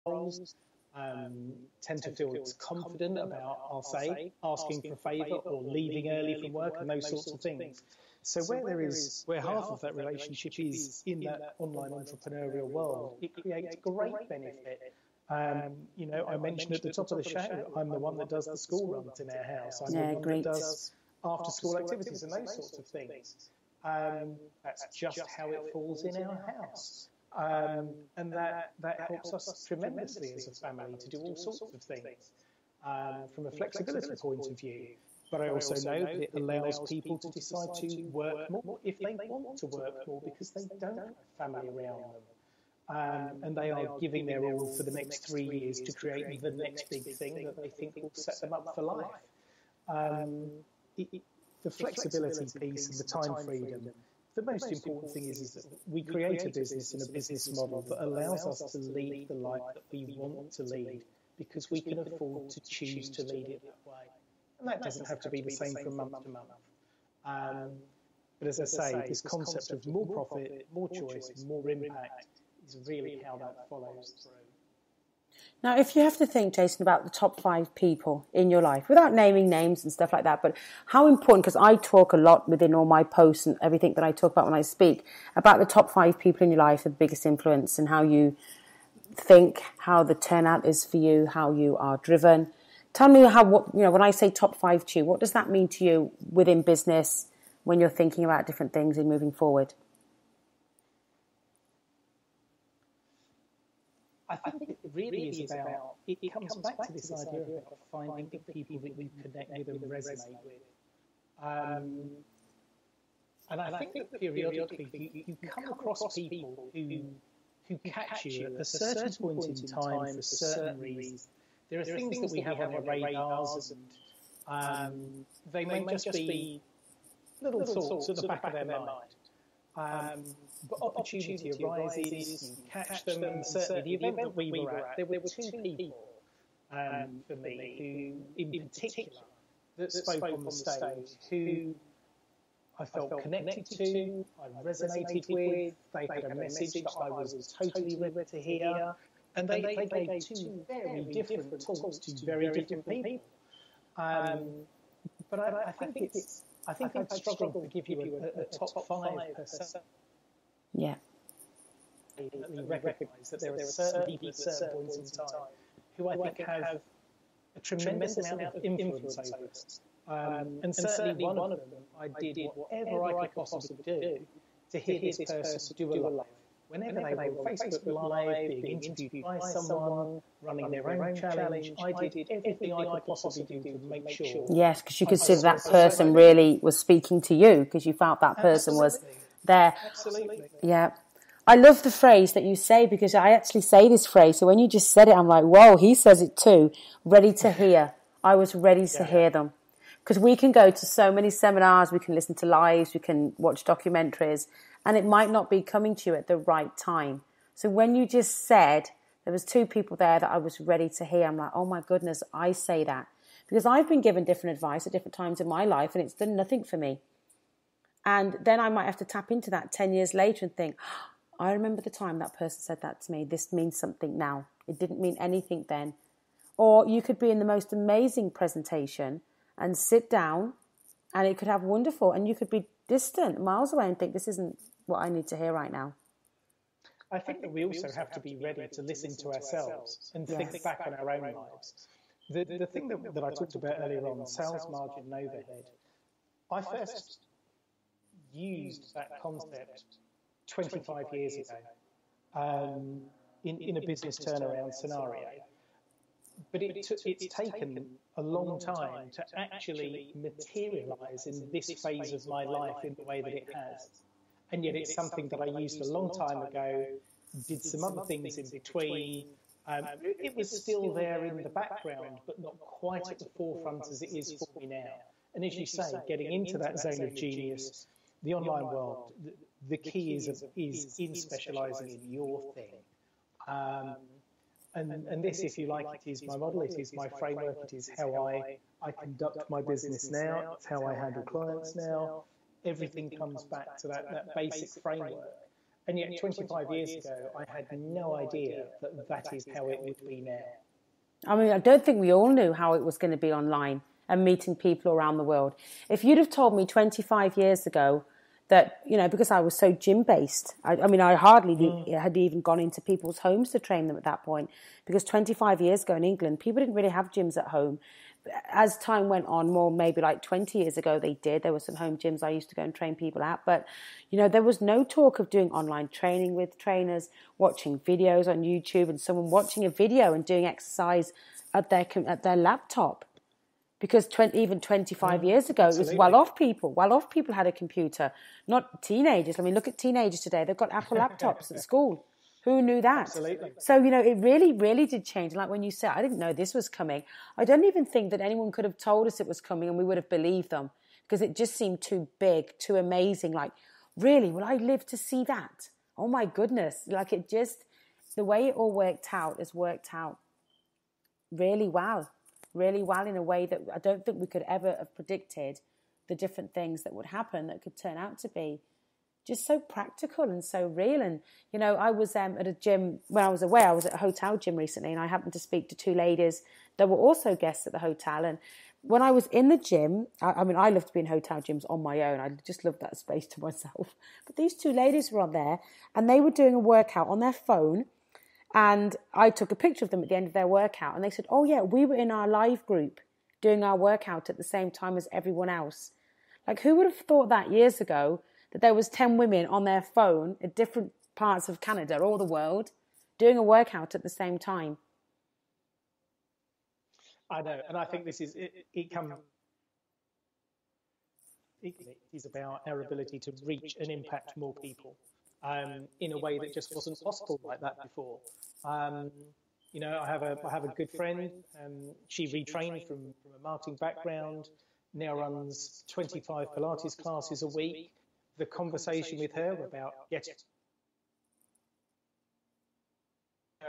roles tend to feel confident about, I'll say, asking for a favour or leaving early from work and those sorts of things. So where half of that relationship is in that online entrepreneurial world, it creates great benefit. I mentioned at the top of the show, I'm the one that does the school runs in our house. I'm the one that does after school activities and those sorts of things. That's just how it falls in our house. And that helps us tremendously as a family to do all sorts of things from a flexibility point of view. But I also know that it allows people to decide to work more if they want to work more because they don't have family around them. And they are giving their all for the next 3 years to create the next big thing that they think will set them up for life. The flexibility piece and the time freedom. The most important thing is that we create a business and a business model that allows us to lead the life that we want to lead because we can afford to choose to lead it that way. And that doesn't have to be the same from month to month. But as I say, this concept of more profit, more choice, more impact is really how that follows through. Now, if you have to think, Jason, about the top 5 people in your life, without naming names and stuff like that, but how important, because I talk a lot within all my posts and everything that I talk about when I speak, about the top 5 people in your life, the biggest influence, and how you think, how the turnout is for you, how you are driven. Tell me when I say top 5 to you, what does that mean to you within business when you're thinking about different things and moving forward? I think it really is about, it comes back to this idea of finding the people that you connect with and resonate with. And I think that periodically you come across people who catch you at a certain point in time for certain reasons. There are things that we have on our radars and they may just be little thoughts at the back of their mind. But opportunity arises, you catch them, and certainly the event that we were at, there were 2 people for me who, in particular, that spoke on the stage, who I felt connected to, I resonated with, they had a message that I was totally ready to hear, and they gave 2 very different talks to very different people. But I think I'd struggle to give you a top 5 per se. Yeah. We recognise that there are certain people at certain points in time who I think have a tremendous amount of influence over us. And certainly one of them, I did whatever I could possibly do to hear this person do a live. Whenever they were on Facebook Live, being interviewed by someone, running their own challenge, I did everything I could possibly do to make sure. Yes, because you could see that person really was speaking to you because you felt that person was there. Absolutely. Yeah. I love the phrase that you say because I actually say this phrase. So when you just said it, I'm like, whoa, he says it too. Ready to hear. I was ready to hear them. Because we can go to so many seminars, we can listen to lives, we can watch documentaries, and it might not be coming to you at the right time. So when you just said there was 2 people there that I was ready to hear, I'm like, oh my goodness, I say that. Because I've been given different advice at different times in my life and it's done nothing for me. And then I might have to tap into that 10 years later and think, I remember the time that person said that to me. This means something now. It didn't mean anything then. Or you could be in the most amazing presentation and sit down and it could have wonderful, and you could be distant, miles away, and think, this isn't what I need to hear right now. I think that we also have to be ready to listen to ourselves and think back on our own lives. The thing that I talked about earlier on, sales margin and overhead, I first used that concept 25 years ago in a business turnaround scenario. But it's taken a long time to actually materialise in this phase of my life in the way that it has. And yet it's something that I used a long time ago, did some other things in between. It was still there in the background, but not quite at the forefront as it is for me now. And as you say, getting into that zone of genius, the online world, the key is in specialising in your thing. And this, if you like, it is my model, it is my framework, it is how I conduct my business now, it's how I handle clients now. Everything comes back to that basic framework. And yet 25 years ago, I had no idea that that is how it would be now. I mean, I don't think we all knew how it was going to be online and meeting people around the world. If you'd have told me 25 years ago that, you know, because I was so gym-based, I mean, I hardly had even gone into people's homes to train them at that point, because 25 years ago in England, people didn't really have gyms at home. As time went on, more maybe like 20 years ago, they did. There were some home gyms I used to go and train people at. But, you know, there was no talk of doing online training with trainers, watching videos on YouTube and someone watching a video and doing exercise at their laptop. Because even 25 years ago, absolutely, it was well-off people. Well-off people had a computer, not teenagers. I mean, look at teenagers today. They've got Apple laptops at school. Who knew that? Absolutely. So, you know, it really, really did change. Like when you said, I didn't know this was coming. I don't even think that anyone could have told us it was coming and we would have believed them, because it just seemed too big, too amazing. Like, really, will I live to see that? Oh, my goodness. Like, it just, the way it all worked out has worked out really well in a way that I don't think we could ever have predicted the different things that would happen that could turn out to be just so practical and so real. And, you know, I was at a gym when I was away. I was at a hotel gym recently, and I happened to speak to two ladies that were also guests at the hotel. And when I was in the gym, I mean, I love to be in hotel gyms on my own. I just love that space to myself. But these two ladies were on there, and they were doing a workout on their phone. And I took a picture of them at the end of their workout, and they said, oh, yeah, we were in our live group doing our workout at the same time as everyone else. Like, who would have thought that years ago, that there was 10 women on their phone at different parts of Canada or the world doing a workout at the same time? I know, and I think this is, it is about our ability to reach and impact more people in a way that just wasn't possible like that before. You know, I have a good friend. She retrained from a marketing background, now runs 25 Pilates classes a week. The conversation with her about getting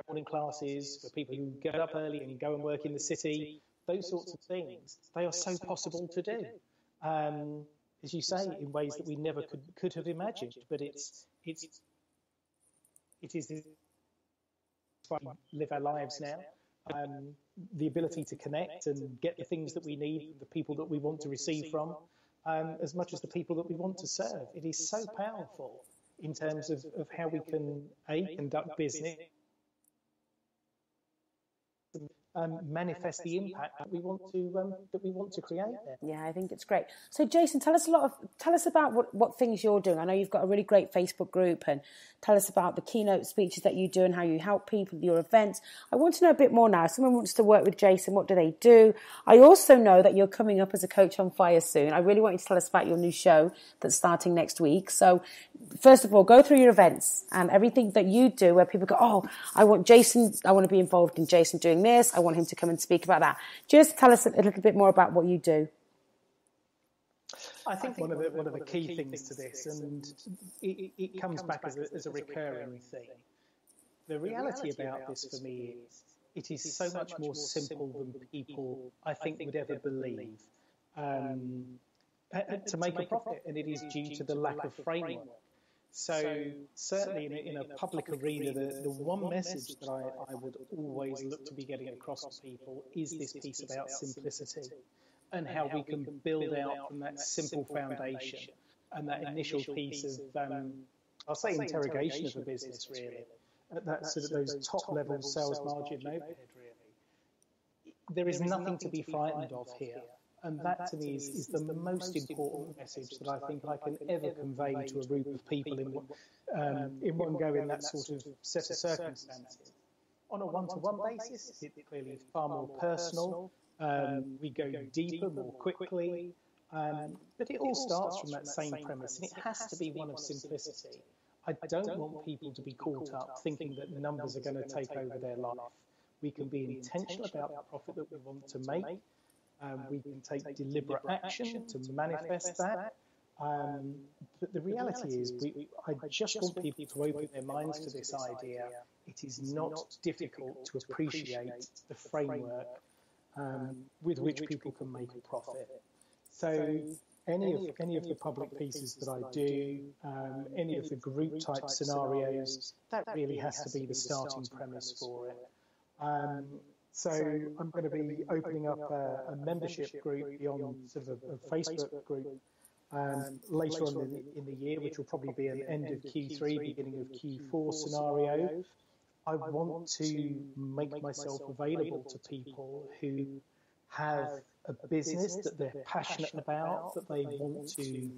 morning classes for people who get up early and go and work in the city, those sorts of things, they are so possible to do. As you say, in ways that we never could have imagined. But it is why we live our lives now. The ability to connect and get the things that we need, the people that we want to receive from, as much as the people that we want to serve. It is so powerful in terms of how we can, conduct business, manifest the impact that we want to create there. Yeah, I think it's great. So, Jason, tell us about what things you're doing. I know you've got a really great Facebook group, and tell us about the keynote speeches that you do and how you help people, your events. I want to know a bit more now. If someone wants to work with Jason, what do they do? I also know that you're coming up as a coach on fire soon. I really want you to tell us about your new show that's starting next week. So, first of all, go through your events and everything that you do where people go, oh, I want to be involved in Jason doing this. I want him to come and speak about that. Just tell us a little bit more about what you do. I think one of the key things to this, and it comes back as a recurring thing. The reality about this for me is it is so much more simple than people, I think, would ever believe to make a profit, and it is due to the lack of framework. So certainly in a public arena, the one message that I would always look to be getting across to people is this piece about simplicity and how we can build out from that simple foundation and that initial piece of, I'll say, interrogation of a business, really, at that sort of those top-level sales margin overhead, really. There is nothing to be frightened of here. And that, to me, is the most important message that I think I can ever convey to a group of people in one go in that sort of set of circumstances. On a one-to-one basis, it clearly is far more personal. We go deeper more quickly. But it all starts from that same premise, and it has to be one of simplicity. I don't want people to be caught up thinking that numbers are going to take over their life. We can be intentional about the profit that we want to make. We can take deliberate action to manifest that. But the reality is, I just want people to open their minds to this idea. It is not difficult to appreciate the framework with which people can make a profit. So any of the public pieces that I do, any of the group type scenarios, that really has to be the starting premise for it. So I'm going to be opening up a membership group beyond sort of a Facebook group later on in the year, which will probably be an end of Q3, beginning of Q4 scenario. I want to make myself available to people who have a business that they're passionate about, that they want to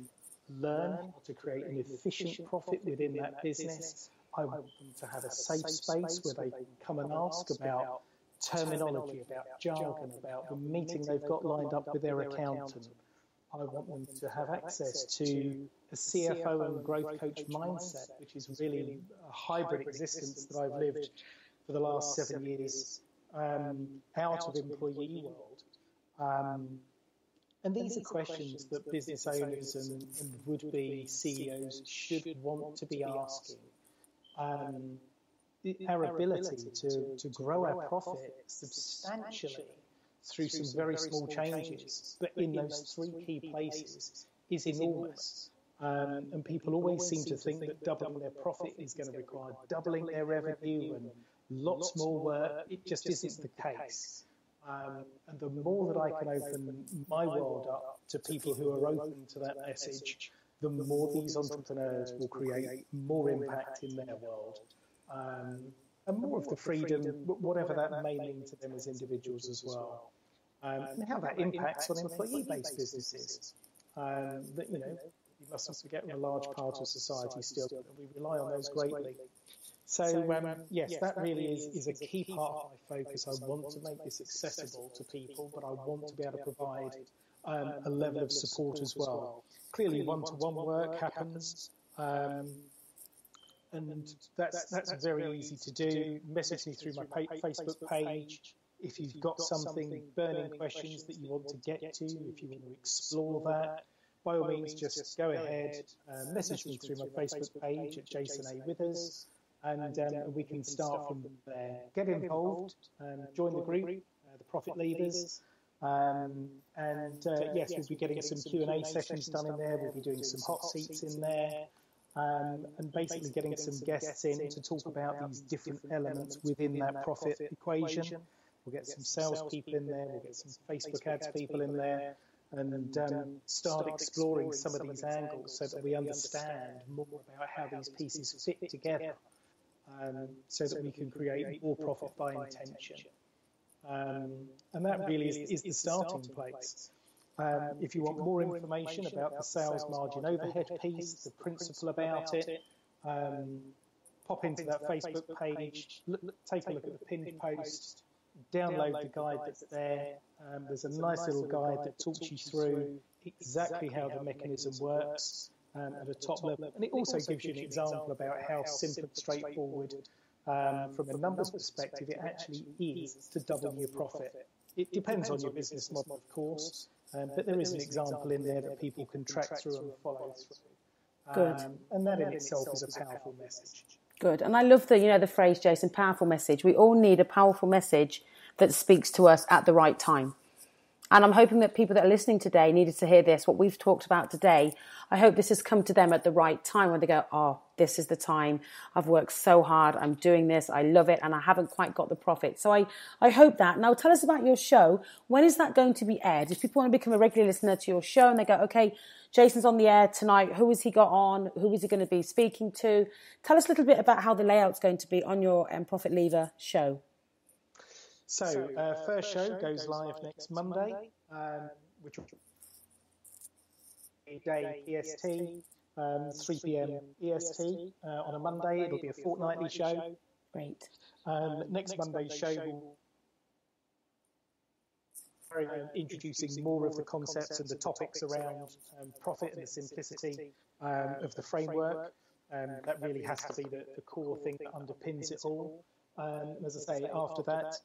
learn how to create an efficient profit within that business. I want them to have a safe space where they can come and ask about terminology, about jargon, about the meeting they've got lined up with their accountant. I want them to have access to a CFO and growth coach mindset, which is really a hybrid existence that I've lived for the last 7 years out of employee world. And these are questions that business owners and would-be CEOs should want to be asking. Our ability to grow our profit substantially through some very small changes, but in those three key places, is enormous. And people always seem to think that doubling their profit is going to require doubling their revenue and lots more work. It just isn't the case. And the more that I can open my world up to people who are open to that message, the more these entrepreneurs will create more impact in their world. And more of the freedom, whatever that may mean to them as individuals as well. And how that impacts on employee-based businesses. That, you mustn't forget we're a large part of society still, and we rely on those greatly. So, yes, that really is a key part of my focus. I want to make this accessible to people, but I want to be able to provide a level of support as well. Clearly, one-to-one work happens. And that's very easy to do. Message me through my Facebook page. If you've got something, burning questions that you want to get to, if you want to explore that, by all means, just go ahead, message me through my Facebook page at Jason A. Withers, and we can start from there. Get involved, join the group, the Profit Leaders, yes, we'll be getting some Q&A sessions done in there. We'll be doing some hot seats in there. And basically getting some guests in to talk about these different elements within that profit equation. We'll get some salespeople in there, we'll get some Facebook ads people in there, and start exploring some of these angles so that we understand more about how these pieces fit together, so that we can create more profit by intention. And that really is the starting place. If you want more information about the sales margin overhead piece, the principle about it, pop into that Facebook page, take a look at the pinned post, download the guide that's there. There's a nice little guide that talks you through exactly how the mechanism works at a top level. And it also gives you an example about how simple and straightforward, from a numbers perspective, it actually is to double your profit. It depends on your business model, of course. But there is an example in there that people can track through and follow through. Good. And that in itself is a powerful message. Good. And I love the phrase, Jason, powerful message. We all need a powerful message that speaks to us at the right time. And I'm hoping that people that are listening today needed to hear this, what we've talked about today. I hope this has come to them at the right time when they go, oh, this is the time. I've worked so hard. I'm doing this. I love it. And I haven't quite got the profit. So I hope that. Now, tell us about your show. When is that going to be aired? If people want to become a regular listener to your show and they go, okay, Jason's on the air tonight. Who has he got on? Who is he going to be speaking to? Tell us a little bit about how the layout's going to be on your Profit Lever show. So, first show goes live next Monday, which will be day EST, 3 p.m. EST on a Monday. It'll be a fortnightly show. Great. Next Monday's show will be introducing more of the concepts and the topics around profit and the simplicity of the framework. That really has to be the core thing that underpins it all. As I say, after that,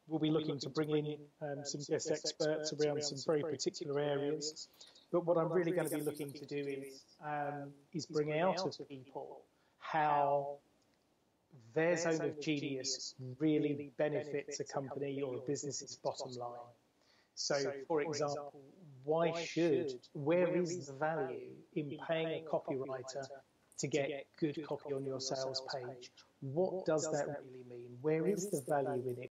we'll be looking to bring in some guest experts around some very particular areas. But what I'm really going to be looking to do is bring out of people how their zone of genius really benefits a company or a business's bottom line. So, for example, where is the value in paying a copywriter to get good copy on your sales page? What does that really mean? Where is the value in it?